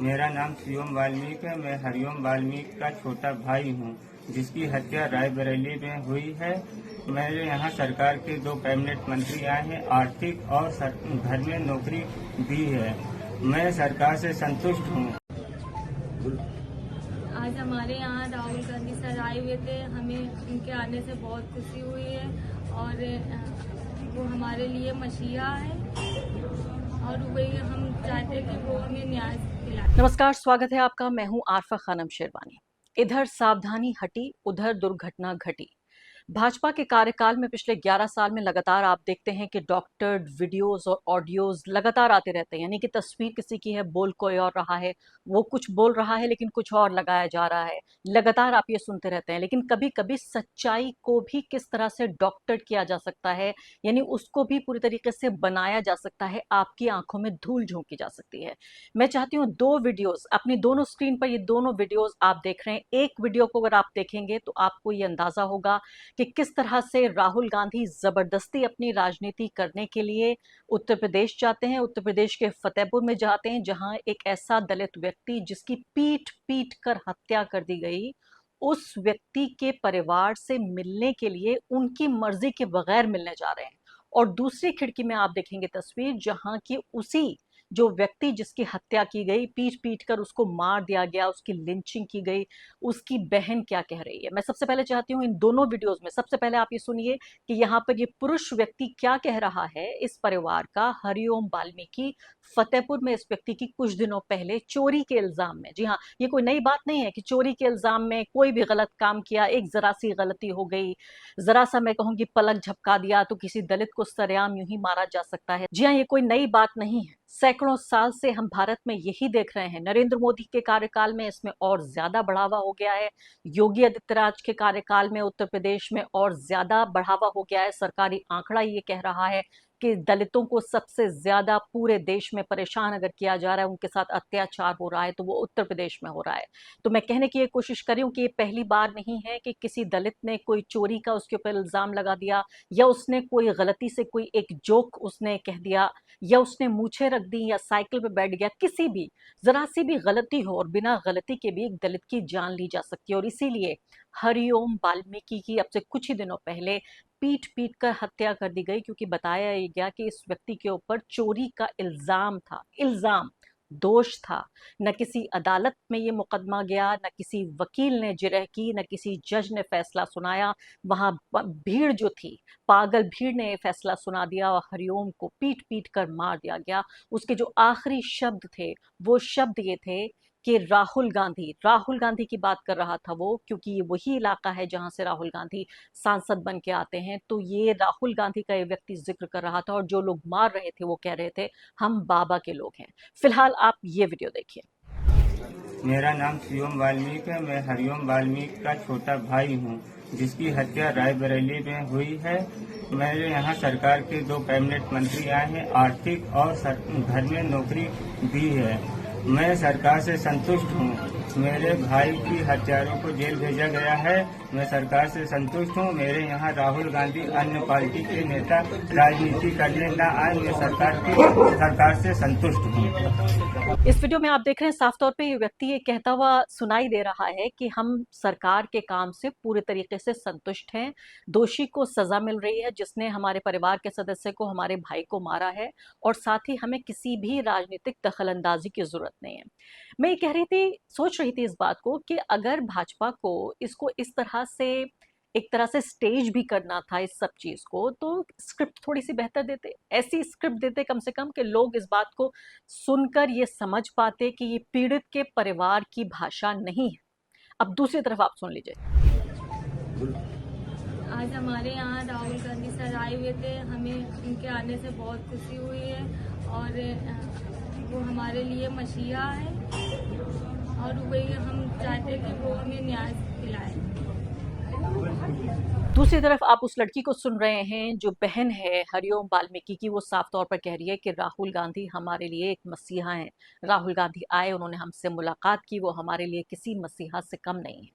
मेरा नाम शिवम वाल्मीकि है। मैं हरिओम वाल्मीकि का छोटा भाई हूँ, जिसकी हत्या रायबरेली में हुई है। मेरे यहाँ सरकार के 2 कैबिनेट मंत्री आए हैं, आर्थिक और घर में नौकरी दी है। मैं सरकार से संतुष्ट हूँ। आज हमारे यहाँ राहुल गांधी सर आए हुए थे। हमें उनके आने से बहुत खुशी हुई है और वो हमारे लिए मसीहा है और वही हम चाहते हैं कि वो हमें न्याय दिलाए। नमस्कार, स्वागत है आपका। मैं हूं आरफा खानम शेरवानी। इधर सावधानी हटी, उधर दुर्घटना घटी। भाजपा के कार्यकाल में पिछले 11 साल में लगातार आप देखते हैं कि डॉक्टर्ड वीडियोस और ऑडियोज लगातार आते रहते हैं। यानी कि तस्वीर किसी की है, बोल कोई और रहा है, वो कुछ बोल रहा है लेकिन कुछ और लगाया जा रहा है। लगातार आप ये सुनते रहते हैं। लेकिन कभी कभी सच्चाई को भी किस तरह से डॉक्टर्ड किया जा सकता है, यानी उसको भी पूरी तरीके से बनाया जा सकता है, आपकी आंखों में धूल झोंकी जा सकती है। मैं चाहती हूँ 2 वीडियोस अपनी दोनों स्क्रीन पर, ये दोनों वीडियोस आप देख रहे हैं। एक वीडियो को अगर आप देखेंगे तो आपको ये अंदाजा होगा कि किस तरह से राहुल गांधी जबरदस्ती अपनी राजनीति करने के लिए उत्तर प्रदेश जाते हैं। उत्तर प्रदेश के फतेहपुर में जाते हैं, जहां एक ऐसा दलित व्यक्ति जिसकी पीट पीट कर हत्या कर दी गई, उस व्यक्ति के परिवार से मिलने के लिए उनकी मर्जी के बगैर मिलने जा रहे हैं। और दूसरी खिड़की में आप देखेंगे तस्वीर, जहां की उसी जो व्यक्ति जिसकी हत्या की गई, पीट पीट कर उसको मार दिया गया, उसकी लिंचिंग की गई, उसकी बहन क्या कह रही है। मैं सबसे पहले चाहती हूँ इन दोनों वीडियोस में सबसे पहले आप ये सुनिए कि यहाँ पर ये पुरुष व्यक्ति क्या कह रहा है इस परिवार का, हरिओम वाल्मीकि, फतेहपुर में इस व्यक्ति की कुछ दिनों पहले चोरी के इल्जाम में। जी हाँ, ये कोई नई बात नहीं है कि चोरी के इल्जाम में कोई भी गलत काम किया, एक जरा सी गलती हो गई, जरा सा मैं कहूंगी पलक झपका दिया तो किसी दलित को सरेआम यूं ही मारा जा सकता है। जी हाँ, ये कोई नई बात नहीं है। सैकड़ों साल से हम भारत में यही देख रहे हैं। नरेंद्र मोदी के कार्यकाल में इसमें और ज्यादा बढ़ावा हो गया है। योगी आदित्यनाथ के कार्यकाल में उत्तर प्रदेश में और ज्यादा बढ़ावा हो गया है। सरकारी आंकड़ा ये कह रहा है कि दलितों को सबसे ज्यादा पूरे देश में परेशान अगर किया जा रहा है, उनके साथ अत्याचार हो रहा है, तो वो उत्तर प्रदेश में हो रहा है। तो मैं कहने की ये कोशिश कर रही हूँ कि ये पहली बार नहीं है कि किसी दलित ने कोई चोरी का उसके ऊपर इल्जाम लगा दिया, या उसने कोई गलती से कोई एक जोक उसने कह दिया, या उसने मूछें रख दी, या साइकिल पे बैठ गया। किसी भी जरा सी भी गलती हो और बिना गलती के भी एक दलित की जान ली जा सकती है। और इसीलिए हरिओम वाल्मीकि की अब से कुछ ही दिनों पहले पीट पीट कर हत्या कर दी गई, क्योंकि बताया गया कि इस व्यक्ति के ऊपर चोरी का इल्जाम था। इल्जाम, दोष था। न किसी अदालत में ये मुकदमा गया, न किसी वकील ने जिरह की, न किसी जज ने फैसला सुनाया। वहां भीड़ जो थी, पागल भीड़ ने फैसला सुना दिया और हरिओम को पीट पीट कर मार दिया गया। उसके जो आखिरी शब्द थे, वो शब्द ये थे कि राहुल गांधी की बात कर रहा था वो, क्योंकि ये वही इलाका है जहां से राहुल गांधी सांसद बन के आते हैं। तो ये राहुल गांधी का ये व्यक्ति जिक्र कर रहा था, और जो लोग मार रहे थे वो कह रहे थे हम बाबा के लोग हैं। फिलहाल आप ये वीडियो देखिए। मेरा नाम शिवम वाल्मीकि है। मैं हरिओम वाल्मीकि का छोटा भाई हूँ, जिसकी हत्या रायबरेली में हुई है। मेरे यहाँ सरकार के 2 कैबिनेट मंत्री आए हैं, आर्थिक और घर में नौकरी दी है। मैं सरकार से संतुष्ट हूँ। मेरे भाई की हत्यारों को जेल भेजा गया है। मैं सरकार से संतुष्ट हूँ। मेरे यहाँ राहुल गांधी अन्य पार्टी के नेता राजनीति करने न आए। मैं सरकार से संतुष्ट हूँ। इस वीडियो में आप देख रहे हैं साफ तौर पे ये व्यक्ति ये कहता हुआ सुनाई दे रहा है कि हम सरकार के काम से पूरे तरीके से संतुष्ट हैं। दोषी को सजा मिल रही है, जिसने हमारे परिवार के सदस्य को, हमारे भाई को मारा है, और साथ ही हमें किसी भी राजनीतिक दखलंदाजी की जरूरत नहीं है। मैं ये कह रही थी, सोच रही थी इस बात को कि अगर भाजपा को इसको इस तरह से एक तरह से स्टेज भी करना था इस सब चीज को, तो स्क्रिप्ट थोड़ी सी बेहतर देते, ऐसी स्क्रिप्ट देते कम से कम कि लोग इस बात को सुनकर ये समझ पाते कि ये पीड़ित के परिवार की भाषा नहीं है। अब दूसरी तरफ आप सुन लीजिए। आज हमारे यहाँ राहुल गांधी सर आए हुए थे। हमें उनके आने से बहुत खुशी हुई है और वो हमारे लिए मसीहा है और वही हम चाहते हैं कि वो हमें न्याय दिलाए। दूसरी तरफ आप उस लड़की को सुन रहे हैं जो बहन है हरिओम वाल्मीकि की। वो साफ तौर पर कह रही है कि राहुल गांधी हमारे लिए एक मसीहा हैं। राहुल गांधी आए, उन्होंने हमसे मुलाकात की, वो हमारे लिए किसी मसीहा से कम नहीं है।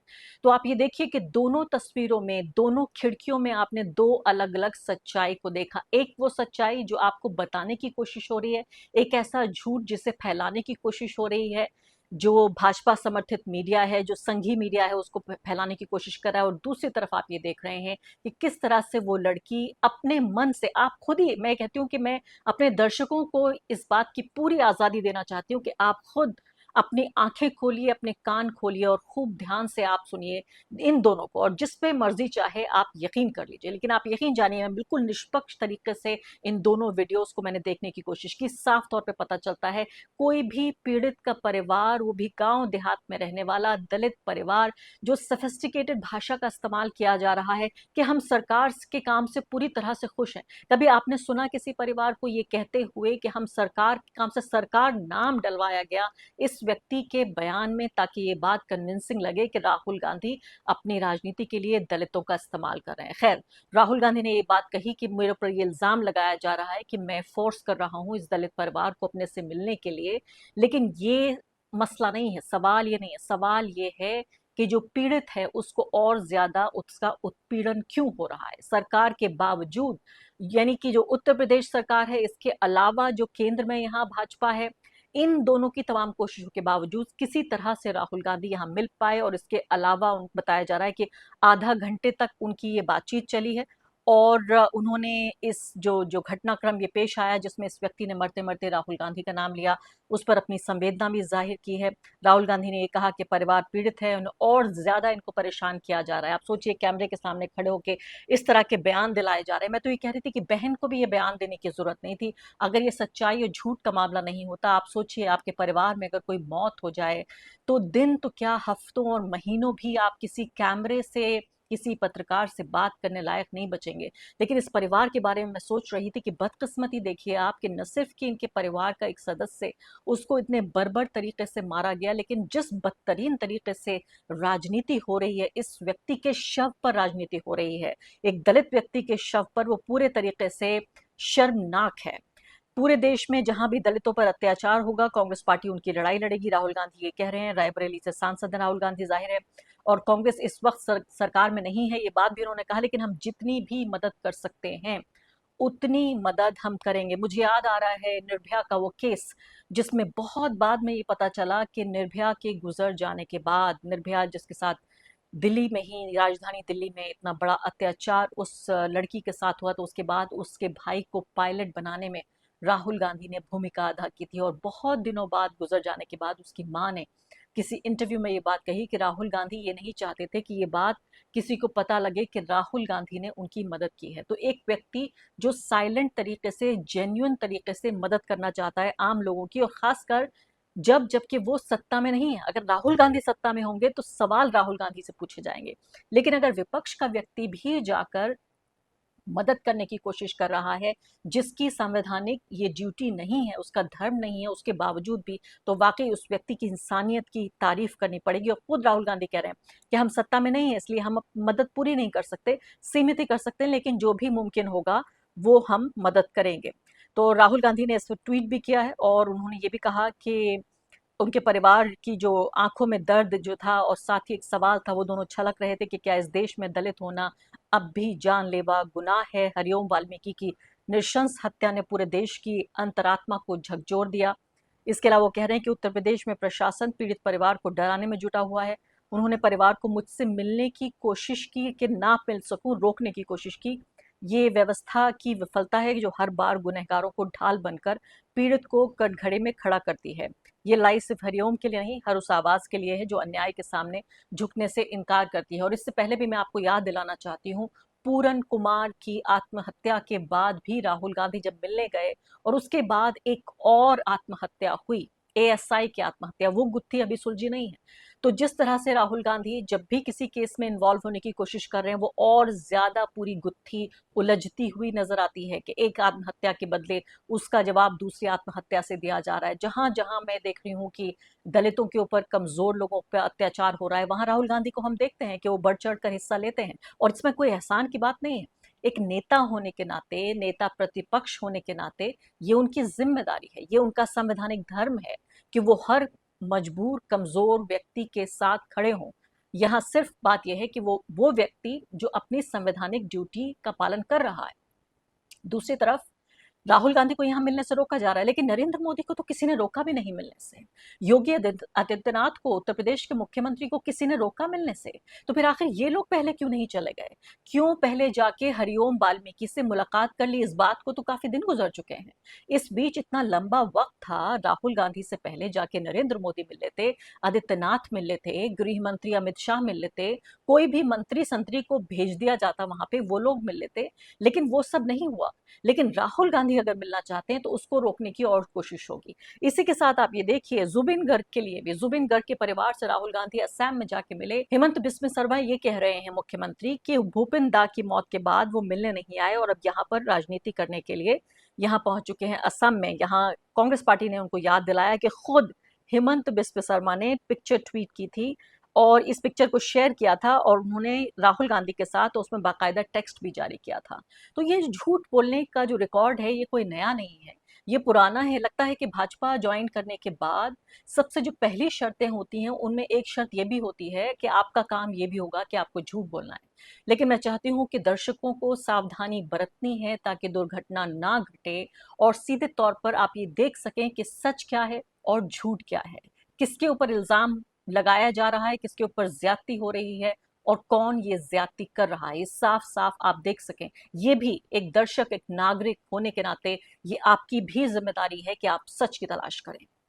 तो आप ये देखिए कि दोनों तस्वीरों में, दोनों खिड़कियों में आपने 2 अलग अलग सच्चाई को देखा। एक वो सच्चाई जो आपको बताने की कोशिश हो रही है, एक ऐसा झूठ जिसे फैलाने की कोशिश हो रही है। जो भाजपा समर्थित मीडिया है, जो संघी मीडिया है, उसको फैलाने की कोशिश कर रहा है, और दूसरी तरफ आप ये देख रहे हैं कि किस तरह से वो लड़की अपने मन से, आप खुद ही, मैं कहती हूँ कि मैं अपने दर्शकों को इस बात की पूरी आजादी देना चाहती हूँ कि आप खुद अपनी आंखें खोलिए, अपने कान खोलिए और खूब ध्यान से आप सुनिए इन दोनों को, और जिस पे मर्जी चाहे आप यकीन कर लीजिए, लेकिन आप यकीन जानिए मैं बिल्कुल निष्पक्ष तरीके से इन दोनों वीडियोस को मैंने देखने की कोशिश की। साफ तौर पे पता चलता है कोई भी पीड़ित का परिवार, वो भी गांव देहात में रहने वाला दलित परिवार, जो सोफिस्टिकेटेड भाषा का इस्तेमाल किया जा रहा है कि हम सरकार के काम से पूरी तरह से खुश हैं। कभी आपने सुना किसी परिवार को ये कहते हुए कि हम सरकार के काम से, सरकार नाम डलवाया गया इस व्यक्ति के बयान में ताकि ये बात कन्विंसिंग लगे कि राहुल गांधी अपनी राजनीति के लिए दलितों का इस्तेमाल कर रहे हैं। खैर, राहुल गांधी ने ये बात कही कि मेरे ऊपर ये इल्जाम लगाया जा रहा है कि मैं फोर्स कर रहा हूं इस दलित परिवार को अपने से मिलने के लिए, लेकिन ये मसला नहीं है, सवाल ये नहीं है। सवाल ये है कि जो पीड़ित है उसको और ज्यादा उसका उत्पीड़न क्यों हो रहा है सरकार के बावजूद। यानी कि जो उत्तर प्रदेश सरकार है, इसके अलावा जो केंद्र में यहाँ भाजपा है, इन दोनों की तमाम कोशिशों के बावजूद किसी तरह से राहुल गांधी यहाँ मिल पाए, और इसके अलावा बताया जा रहा है कि आधा घंटे तक उनकी ये बातचीत चली है, और उन्होंने इस जो जो घटनाक्रम ये पेश आया जिसमें इस व्यक्ति ने मरते मरते राहुल गांधी का नाम लिया, उस पर अपनी संवेदना भी जाहिर की है। राहुल गांधी ने ये कहा कि परिवार पीड़ित है, उन्हें और ज्यादा इनको परेशान किया जा रहा है। आप सोचिए, कैमरे के सामने खड़े होकर इस तरह के बयान दिलाए जा रहे हैं। मैं तो ये कह रही थी कि बहन को भी ये बयान देने की जरूरत नहीं थी। अगर ये सच्चाई और झूठ का मामला नहीं होता, आप सोचिए आपके परिवार में अगर कोई मौत हो जाए तो दिन तो क्या, हफ्तों और महीनों भी आप किसी कैमरे से, किसी पत्रकार से बात करने लायक नहीं बचेंगे। लेकिन इस परिवार के बारे में मैं सोच रही थी कि बदकिस्मती देखिए आप कि न सिर्फ कि इनके परिवार का एक सदस्य, उसको इतने बर्बर तरीके से मारा गया, लेकिन जिस बदतरीन तरीके से राजनीति हो रही है, इस व्यक्ति के शव पर राजनीति हो रही है, एक दलित व्यक्ति के शव पर, वो पूरे तरीके से शर्मनाक है। पूरे देश में जहां भी दलितों पर अत्याचार होगा, कांग्रेस पार्टी उनकी लड़ाई लड़ेगी। राहुल गांधी ये कह रहे हैं, रायबरेली से सांसद हैं राहुल गांधी, जाहिर है, और कांग्रेस इस वक्त सरकार में नहीं है, ये बात भी उन्होंने कहा, लेकिन हम जितनी भी मदद कर सकते हैं उतनी मदद हम करेंगे। मुझे याद आ रहा है निर्भया का वो केस, जिसमें बहुत बाद में ये पता चला कि निर्भया के गुजर जाने के बाद, निर्भया जिसके साथ दिल्ली में ही, राजधानी दिल्ली में इतना बड़ा अत्याचार उस लड़की के साथ हुआ, तो उसके बाद उसके भाई को पायलट बनाने में राहुल गांधी ने भूमिका अदा की थी। और बहुत दिनों बाद, गुजर जाने के बाद, उसकी मां ने किसी इंटरव्यू में ये बात कही कि राहुल गांधी ये नहीं चाहते थे कि ये बात किसी को पता लगे कि राहुल गांधी ने उनकी मदद की है। तो एक व्यक्ति जो साइलेंट तरीके से, जेन्युइन तरीके से मदद करना चाहता है आम लोगों की, और खासकर जबकि वो सत्ता में नहीं है। अगर राहुल गांधी सत्ता में होंगे तो सवाल राहुल गांधी से पूछे जाएंगे, लेकिन अगर विपक्ष का व्यक्ति भी जाकर मदद करने की कोशिश कर रहा है, जिसकी संवैधानिक ये ड्यूटी नहीं है, उसका धर्म नहीं है, उसके बावजूद भी, तो वाकई उस व्यक्ति की इंसानियत की तारीफ करनी पड़ेगी। और खुद राहुल गांधी कह रहे हैं कि हम सत्ता में नहीं है, इसलिए हम मदद पूरी नहीं कर सकते, सीमित ही कर सकते हैं, लेकिन जो भी मुमकिन होगा वो हम मदद करेंगे। तो राहुल गांधी ने इस पर ट्वीट भी किया है, और उन्होंने ये भी कहा कि उनके परिवार की जो आंखों में दर्द जो था, और साथ ही एक सवाल था, वो दोनों छलक रहे थे कि क्या इस देश में दलित होना अब भी जानलेवा गुनाह है। हरिओम वाल्मीकि की नृशंस हत्या ने पूरे देश की अंतरात्मा को झकझोर दिया। इसके अलावा वो कह रहे हैं कि उत्तर प्रदेश में प्रशासन पीड़ित परिवार को डराने में जुटा हुआ है। उन्होंने परिवार को मुझसे मिलने की कोशिश की कि ना मिल सकूं, रोकने की कोशिश की। ये व्यवस्था की विफलता है जो हर बार गुनहगारों को ढाल बनकर पीड़ित को कटघरे में खड़ा करती है। ये लड़ाई सिर्फ हरिओम के लिए नहीं, हर उस आवाज के लिए है जो अन्याय के सामने झुकने से इनकार करती है। और इससे पहले भी मैं आपको याद दिलाना चाहती हूँ, पूरन कुमार की आत्महत्या के बाद भी राहुल गांधी जब मिलने गए, और उसके बाद एक और आत्महत्या हुई, एएसआई की आत्महत्या, वो गुत्थी अभी सुलझी नहीं है। तो जिस तरह से राहुल गांधी जब भी किसी केस में इन्वॉल्व होने की कोशिश कर रहे हैं, वो और ज्यादा पूरी गुत्थी उलझती हुई नजर आती है कि एक आत्महत्या के बदले उसका जवाब दूसरी आत्महत्या से दिया जा रहा है। जहां जहां मैं देख रही हूँ कि दलितों के ऊपर, कमजोर लोगों पर अत्याचार हो रहा है, वहां राहुल गांधी को हम देखते हैं कि वो बढ़ चढ़ कर हिस्सा लेते हैं। और इसमें कोई एहसान की बात नहीं है, एक नेता होने के नाते, नेता प्रतिपक्ष होने के नाते, ये उनकी जिम्मेदारी है, ये उनका संवैधानिक धर्म है कि वो हर मजबूर, कमजोर व्यक्ति के साथ खड़े हों। यहाँ सिर्फ बात यह है कि वो व्यक्ति जो अपनी संवैधानिक ड्यूटी का पालन कर रहा है। दूसरी तरफ राहुल गांधी को यहाँ मिलने से रोका जा रहा है, लेकिन नरेंद्र मोदी को तो किसी ने रोका भी नहीं मिलने से। योगी आदित्यनाथ को, उत्तर प्रदेश के मुख्यमंत्री को किसी ने रोका मिलने से। तो फिर आखिर ये लोग पहले क्यों नहीं चले गए? क्यों पहले जाके हरिओम वाल्मीकि से मुलाकात कर ली? इस बात को तो काफी दिन गुजर चुके हैं। इस बीच इतना लंबा वक्त था, राहुल गांधी से पहले जाके नरेंद्र मोदी मिल लेते, आदित्यनाथ मिल लेते, गृह मंत्री अमित शाह मिल लेते, कोई भी मंत्री संतरी को भेज दिया जाता वहां पे, वो लोग मिल लेते, लेकिन वो सब नहीं हुआ। लेकिन राहुल गांधी अगर मिलना चाहते हैं तो उसको रोकने की और कोशिश होगी। इसी के साथ आप ये देखिए, जुबिन गर्ग के लिए भी, जुबिन गर्ग के परिवार से राहुल गांधी असम में जाके मिले। हेमंत बिस्वा शर्मा ये कह रहे हैं, मुख्यमंत्री, कि भूपेन दा की मौत के बाद वो मिलने नहीं आए और अब यहाँ पर राजनीति करने के लिए यहाँ पहुंच चुके हैं असम में। यहाँ कांग्रेस पार्टी ने उनको याद दिलाया कि खुद हेमंत बिस्वा शर्मा ने पिक्चर ट्वीट की थी और इस पिक्चर को शेयर किया था और उन्होंने राहुल गांधी के साथ उसमें बाकायदा टेक्स्ट भी जारी किया था। तो ये झूठ बोलने का जो रिकॉर्ड है, ये कोई नया नहीं है, ये पुराना है। लगता है कि भाजपा ज्वाइन करने के बाद सबसे जो पहली शर्तें होती हैं उनमें एक शर्त ये भी होती है कि आपका काम ये भी होगा कि आपको झूठ बोलना है। लेकिन मैं चाहती हूँ कि दर्शकों को सावधानी बरतनी है ताकि दुर्घटना ना घटे और सीधे तौर पर आप ये देख सकें कि सच क्या है और झूठ क्या है, किसके ऊपर इल्जाम लगाया जा रहा है, किसके ऊपर ज्यादती हो रही है और कौन ये ज्यादती कर रहा है। ये साफ साफ आप देख सकें। ये भी एक दर्शक, एक नागरिक होने के नाते ये आपकी भी जिम्मेदारी है कि आप सच की तलाश करें।